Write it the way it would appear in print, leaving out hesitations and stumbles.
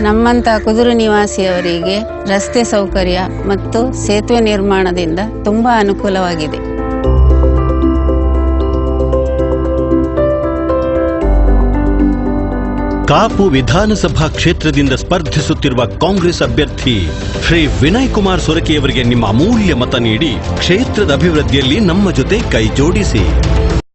ನಮ್ಮಂತ ಕುದುರು ನಿವಾಸಿಯವರಿಗೆ ರಸ್ತೆ ಸೌಕರ್ಯ ಮತ್ತು ಸೇತುವೆ ನಿರ್ಮಾಣದಿಂದ ತುಂಬಾ ಅನುಕೂಲವಾಗಿದೆ. ಕಾಪು ವಿಧಾನಸಭಾ ಕ್ಷೇತ್ರದಿಂದ ಸ್ಪರ್ಧಿಸುತ್ತಿರುವ ಕಾಂಗ್ರೆಸ್ ಅಭ್ಯರ್ಥಿ ಶ್ರೀ ವಿನಯ್ ಕುಮಾರ್ ಸೊರಕೆಯವರಿಗೆ ನಿಮ್ಮ ಅಮೂಲ್ಯ ಮತ ನೀಡಿ ಕ್ಷೇತ್ರದ ಅಭಿವೃದ್ಧಿಯಲ್ಲಿ ನಮ್ಮ ಜೊತೆ ಕೈ ಜೋಡಿಸಿ.